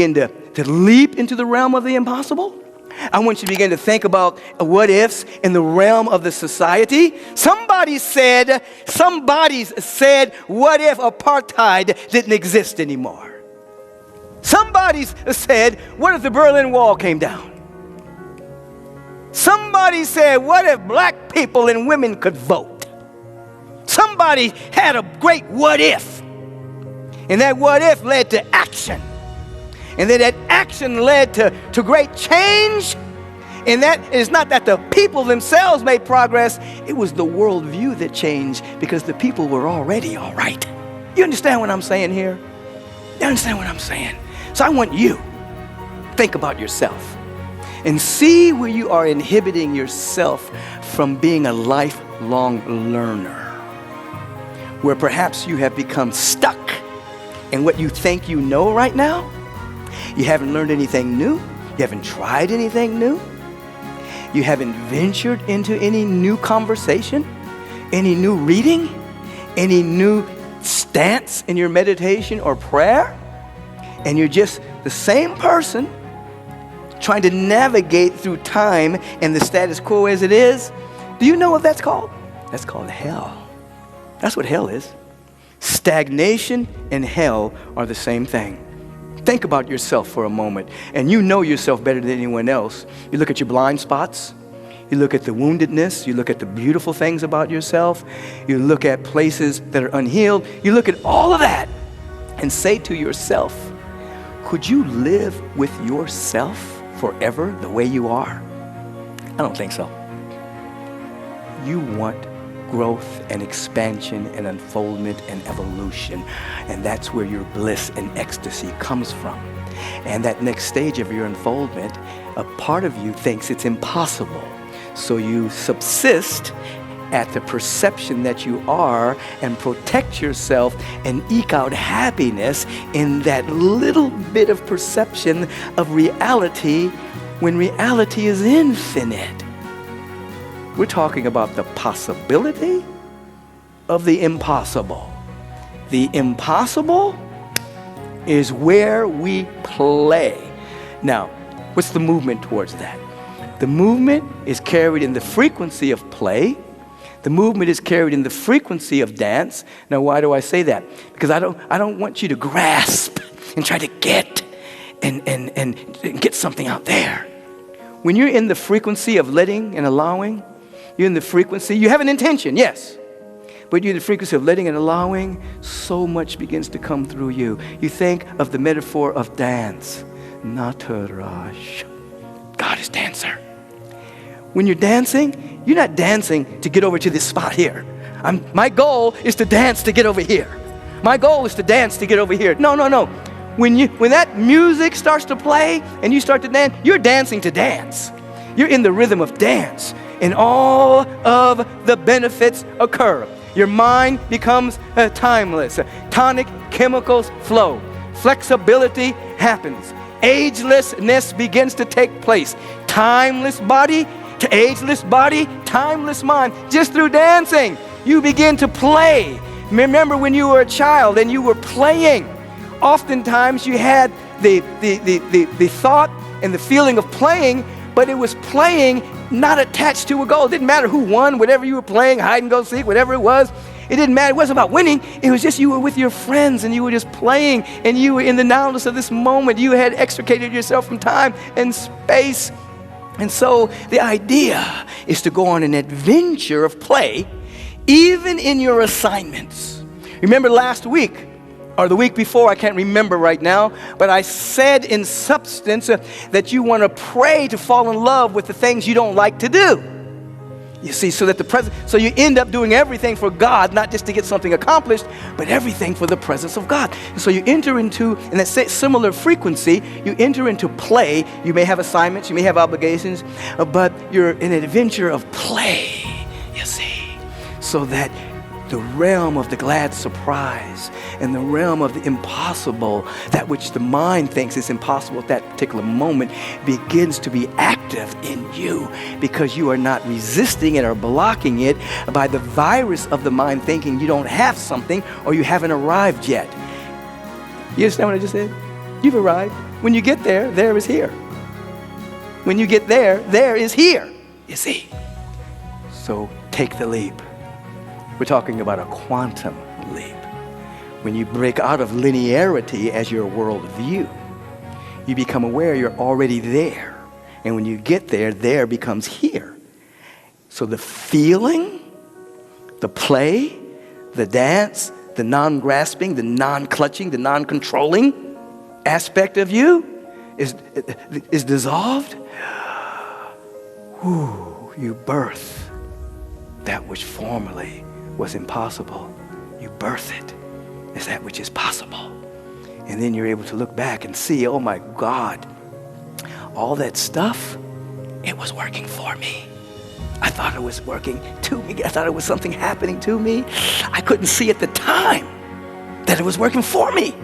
to leap into the realm of the impossible. I want you to begin to think about what ifs in the realm of the society. Somebody said, what if apartheid didn't exist anymore? Somebody said, what if the Berlin Wall came down? Somebody said, what if black people and women could vote? Somebody had a great what if. And that what if led to action. And then that action led to great change. And that is not that the people themselves made progress. It was the worldview that changed because the people were already all right. You understand what I'm saying here? You understand what I'm saying? So I want you to think about yourself and see where you are inhibiting yourself from being a lifelong learner, where perhaps you have become stuck in what you think you know right now. You haven't learned anything new. You haven't tried anything new. You haven't ventured into any new conversation, any new reading, any new stance in your meditation or prayer. And you're just the same person trying to navigate through time and the status quo as it is. Do you know what that's called? That's called hell. That's what hell is. Stagnation and hell are the same thing. Think about yourself for a moment, and you know yourself better than anyone else. You look at your blind spots, you look at the woundedness, you look at the beautiful things about yourself, you look at places that are unhealed, you look at all of that and say to yourself, could you live with yourself forever the way you are? I don't think so. You want growth and expansion and unfoldment and evolution. And that's where your bliss and ecstasy comes from. And that next stage of your unfoldment, a part of you thinks it's impossible. So you subsist at the perception that you are and protect yourself and eke out happiness in that little bit of perception of reality when reality is infinite. We're talking about the possibility of the impossible. The impossible is where we play. Now, what's the movement towards that? The movement is carried in the frequency of play. The movement is carried in the frequency of dance. Now, why do I say that? Because I don't want you to grasp and try to get and get something out there. When you're in the frequency of letting and allowing, you're in the frequency, you have an intention, yes. But you're in the frequency of letting and allowing, so much begins to come through you. You think of the metaphor of dance. Nataraj. God is dancer. When you're dancing, you're not dancing to get over to this spot here. My goal is to dance to get over here. My goal is to dance to get over here. No. When that music starts to play and you start to dance, you're dancing to dance. You're in the rhythm of dance. And all of the benefits occur. Your mind becomes timeless. Tonic chemicals flow. Flexibility happens. Agelessness begins to take place. Timeless body to ageless body, timeless mind. Just through dancing, you begin to play. Remember when you were a child and you were playing. Oftentimes you had the thought and the feeling of playing, but it was playing not attached to a goal. It didn't matter who won, whatever you were playing, hide and go seek, whatever it was. It didn't matter. It wasn't about winning. It was just you were with your friends and you were just playing and you were in the nowness of this moment. You had extricated yourself from time and space. And so the idea is to go on an adventure of play, even in your assignments. Remember last week, or the week before, I can't remember right now, but I said in substance that you want to pray to fall in love with the things you don't like to do. You see, so you end up doing everything for God, not just to get something accomplished, but everything for the presence of God. And so you enter into, in that similar frequency, you enter into play. You may have assignments, you may have obligations, but you're in an adventure of play, you see, so that the realm of the glad surprise and the realm of the impossible, that which the mind thinks is impossible at that particular moment, begins to be active in you because you are not resisting it or blocking it by the virus of the mind thinking you don't have something or you haven't arrived yet. You understand what I just said? You've arrived. When you get there, there is here. When you get there, there is here, you see. So take the leap. We're talking about a quantum leap. When you break out of linearity as your worldview, you become aware you're already there. And when you get there, there becomes here. So the feeling, the play, the dance, the non-grasping, the non-clutching, the non-controlling aspect of you is dissolved. Ooh, you birth that which formerly was impossible. You birth it as that which is possible. And then you're able to look back and see, oh my God, all that stuff, it was working for me. I thought it was working to me. I thought it was something happening to me. I couldn't see at the time that it was working for me.